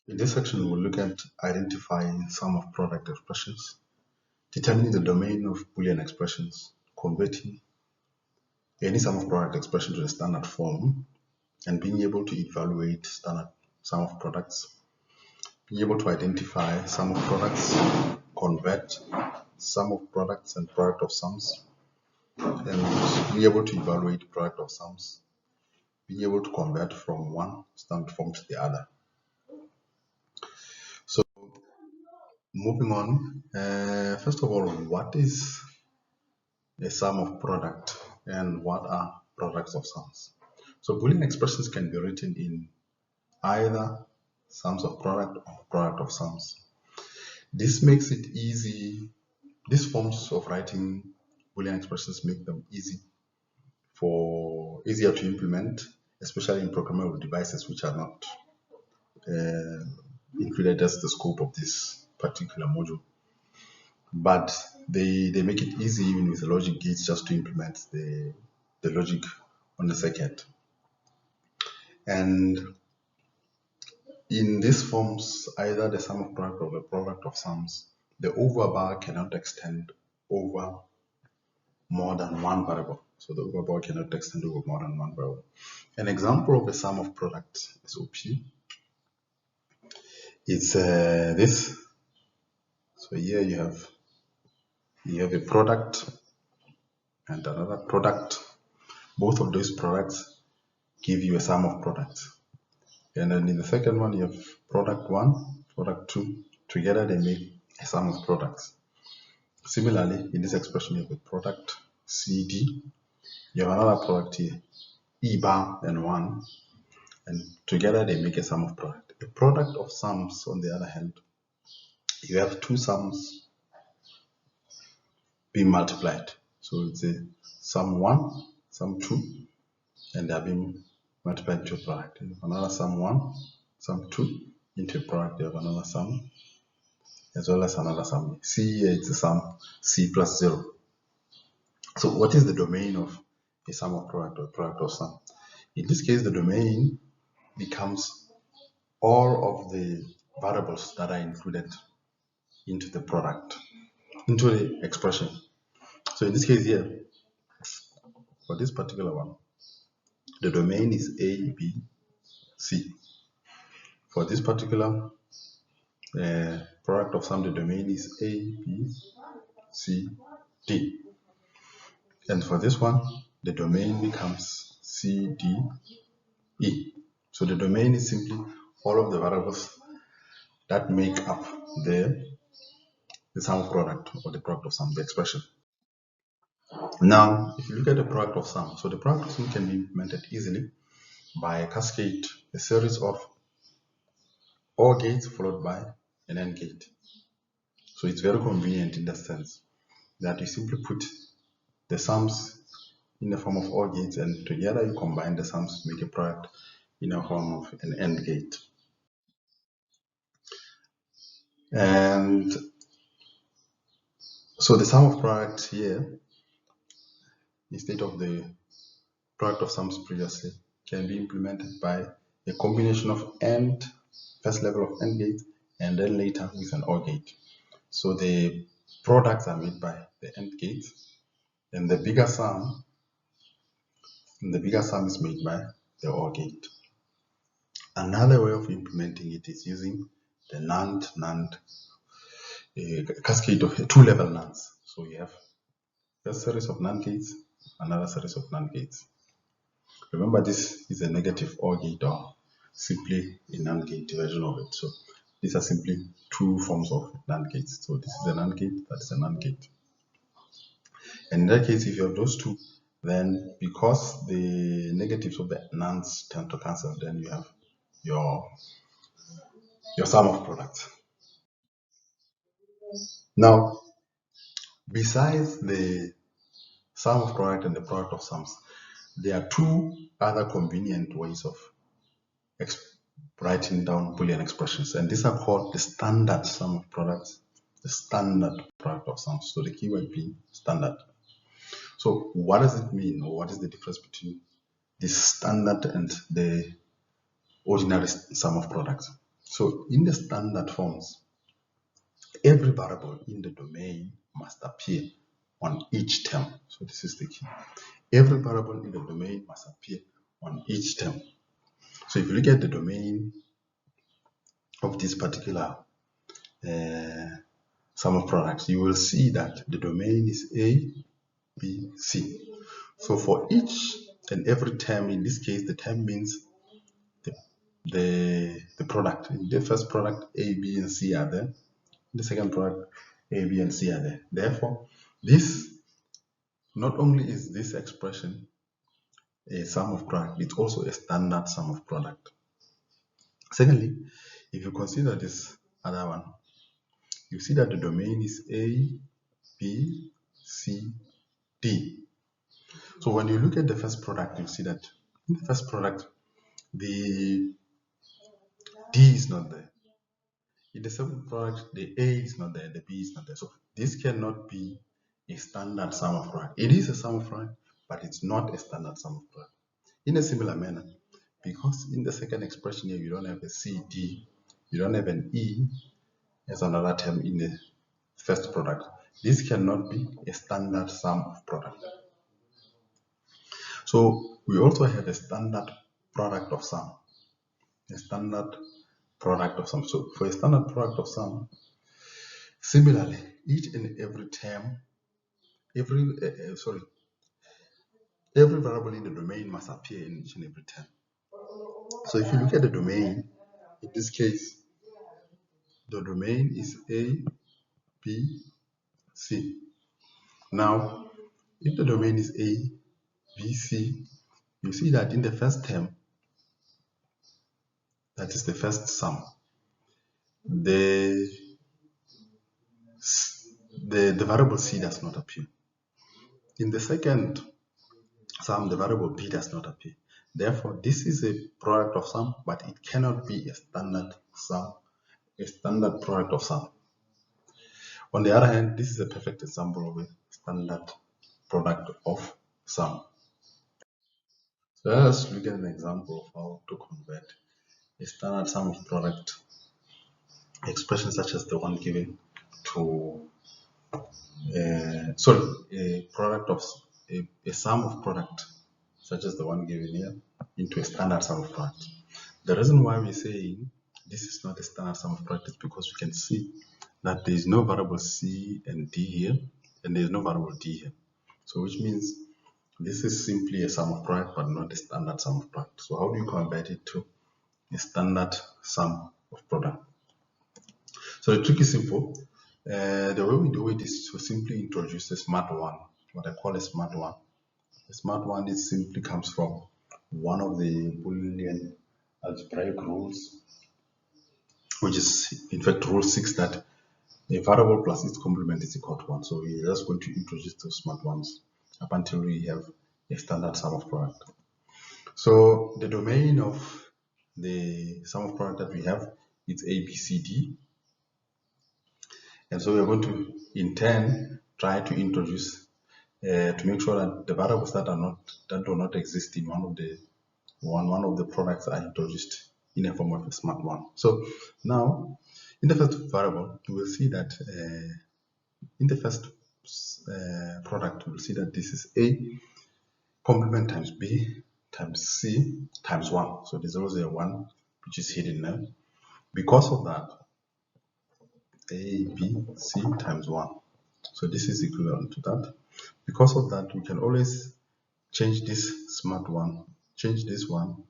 In this section, we'll look at identifying sum of product expressions, determining the domain of Boolean expressions, converting any sum of product expression to the standard form, and being able to evaluate standard sum of products, being able to identify sum of products, convert sum of products and product of sums, and be able to evaluate product of sums, being able to convert from one standard form to the other. So moving on, first of all, what is a sum of product and what are products of sums? So Boolean expressions can be written in either sums of product or product of sums. This makes it easy. These forms of writing Boolean expressions make them easier to implement, especially in programmable devices which are not included as the scope of this particular module. But they make it easy even with the logic gates just to implement the logic on the circuit. And in these forms, either the sum of product or the product of sums, the overbar cannot extend over more than one variable. So the overbar cannot extend over more than one variable. An example of a sum of product is OP. It's this. So here you have a product and another product. Both of those products give you a sum of products. And then in the second one, you have product 1, product 2. Together they make a sum of products. Similarly, in this expression, you have a product CD. You have another product here, E bar and 1. And together they make a sum of product. A product of sums, on the other hand, you have two sums being multiplied. So it's a sum 1, sum 2, and they are being multiplied into a product. You have another sum 1, sum 2 into a product. You have another sum as well as another sum. See here, it's a sum C plus 0. So what is the domain of a sum of product or product of sum? In this case, the domain becomes all of the variables that are included into the product, into the expression. So in this case here, for this particular one, the domain is A, B, C. For this particular product of sum, the domain is A, B, C, D. And for this one, the domain becomes C, D, E. So the domain is simply all of the variables that make up the sum of product or the product of sum, the expression. Now, if you look at the product of sum, so the product of sum can be implemented easily by a cascade, a series of OR gates followed by an AND gate. So it's very convenient in that sense that you simply put the sums in the form of OR gates and together you combine the sums to make a product in the form of an AND gate. And so the sum of product here, instead of the product of sums previously, can be implemented by a combination of AND, first level of AND gate, and then later with an OR gate. So the products are made by the AND gate, and the bigger sum is made by the OR gate. Another way of implementing it is using the NAND cascade of two-level NANDs. So you have a series of NAND gates, another series of NAND gates. Remember, this is a negative OR gate or simply a NAND gate version of it. So these are simply two forms of NAND gates. So this is a NAND gate, that is a NAND gate. And in that case, if you have those two, then because the negatives of the NANDs tend to cancel, then you have your sum of products. Now, besides the sum of product and the product of sums, there are two other convenient ways of writing down Boolean expressions, and these are called the standard sum of products, the standard product of sums. So the keyword being standard. So what does it mean, or what is the difference between the standard and the ordinary sum of products? So in the standard forms, every variable in the domain must appear on each term. So this is the key. Every variable in the domain must appear on each term. So if you look at the domain of this particular sum of products, you will see that the domain is A, B, C. So for each and every term, in this case, the term means the product. In the first product, A, B, and C are there. In the second product, A, B, and C are there. Therefore, this not only is this expression a sum of product, it's also a standard sum of product. Secondly, if you consider this other one, you see that the domain is A, B, C, D. So when you look at the first product, you see that in the first product, the D is not there. In the second product, the A is not there, the B is not there. So this cannot be a standard sum of product. It is a sum of product, but it's not a standard sum of product. In a similar manner, because in the second expression here, you don't have a C, D, you don't have an E as another term in the first product. This cannot be a standard sum of product. So we also have a standard product of sum. A standard product of sum. So for a standard product of sum, similarly, each and every term, every variable in the domain must appear in each and every term. So if you look at the domain, in this case, the domain is A, B, C. Now, if the domain is A, B, C, you see that in the first term, that is the first sum, the variable C does not appear. In the second sum, the variable B does not appear. Therefore, this is a product of sum, but it cannot be a standard sum, a standard product of sum. On the other hand, this is a perfect example of a standard product of sum. So let's look at an example of how to convert a standard sum of product expression such as the one given to a sum of product such as the one given here into a standard sum of product. The reason why we're saying this is not a standard sum of product is because we can see that there is no variable C and D here, and there is no variable D here. So which means this is simply a sum of product, but not a standard sum of product. So how do you convert it to a standard sum of product? So the trick is simple. The way we do it is to simply introduce a smart one, what I call a smart one. A smart one is simply comes from one of the Boolean algebraic rules, which is in fact rule 6, that a variable plus its complement is equal to 1. So we're just going to introduce those smart ones up until we have a standard sum of product. So the domain of the sum of product that we have is A, B, C, D. And so we're going to, in turn, try to introduce to make sure that the variables that do not exist in one of the products are introduced in a form of a smart one. So now, in the first variable, you will see that in the first product, you will see that this is A complement times B times C times 1. So there's always a 1 which is hidden there. Because of that, A, B, C times 1. So this is equivalent to that. Because of that, we can always change this smart one, change this one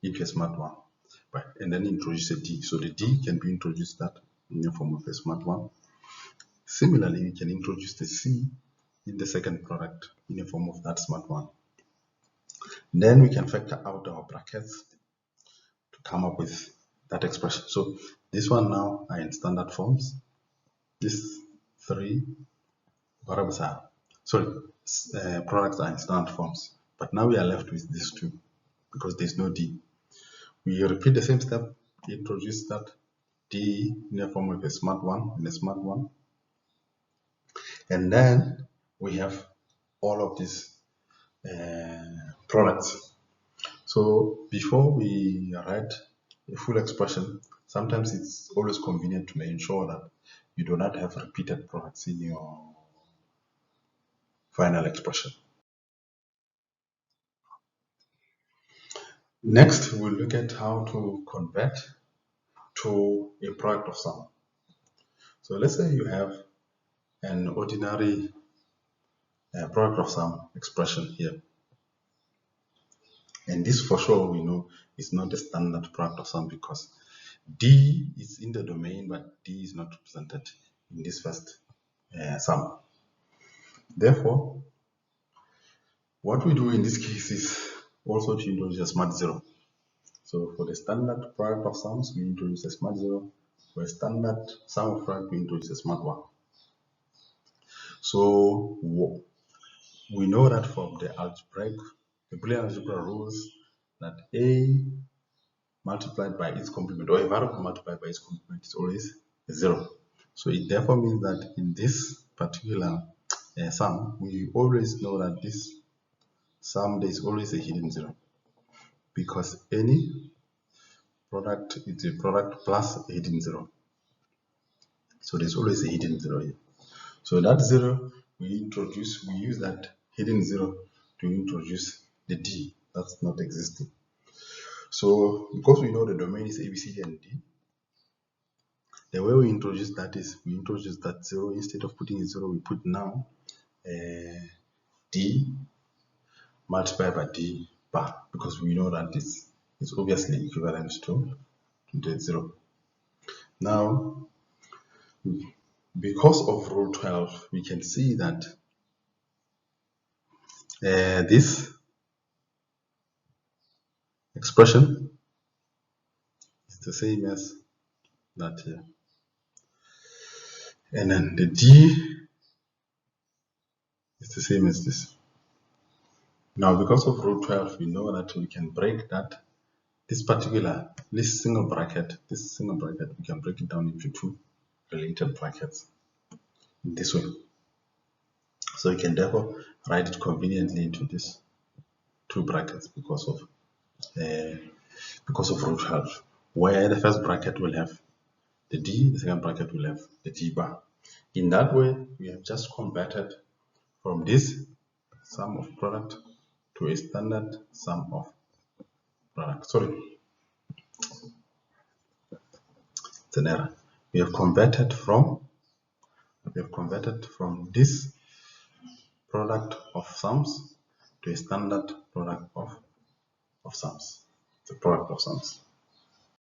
into a smart one, right? And then introduce a D. So the D can be introduced that in the form of a smart one. Similarly, we can introduce the C in the second product in the form of that smart one. Then we can factor out our brackets to come up with that expression. So this one now are in standard forms. These three variables are, products are in standard forms. But now we are left with these two because there's no D. We repeat the same step, introduce that D in the form of a smart one and a smart one. And then we have all of these products. So before we write a full expression, sometimes it's always convenient to ensure that you do not have repeated products in your final expression. Next, we'll look at how to convert to a product of sum. So let's say you have an ordinary product of sum expression here. And this for sure we know is not a standard product of sum because D is in the domain, but D is not represented in this first sum. Therefore, what we do in this case is also to introduce a smart zero. So for the standard product of sums, we introduce a smart zero. For a standard sum of product, we introduce a smart one. So we know that from the Boolean algebra rules that A multiplied by its complement, or a variable multiplied by its complement, is always a zero. So it therefore means that in this particular sum, we always know that this sum, there is always a hidden zero, because any product is a product plus a hidden zero. So there's always a hidden zero here. So that zero we use that hidden zero to introduce the D that's not existing. So because we know the domain is A, B, C, D, and D, the way we introduce that is we introduce that zero. Instead of putting a zero, we put now D multiplied by D bar, because we know that this is obviously equivalent to the zero. Now, because of rule 12, we can see that this expression is the same as that here. And then the D is the same as this. Now, because of rule 12, we know that we can break this single bracket, we can break it down into two related brackets in this way. So you can therefore write it conveniently into these two brackets because of rule 12, where the first bracket will have the D, the second bracket will have the D bar. In that way, we have just converted from this sum of product to a standard sum of product. Sorry, it's an error. We have converted from this product of sums to a standard product of sums. The product of sums.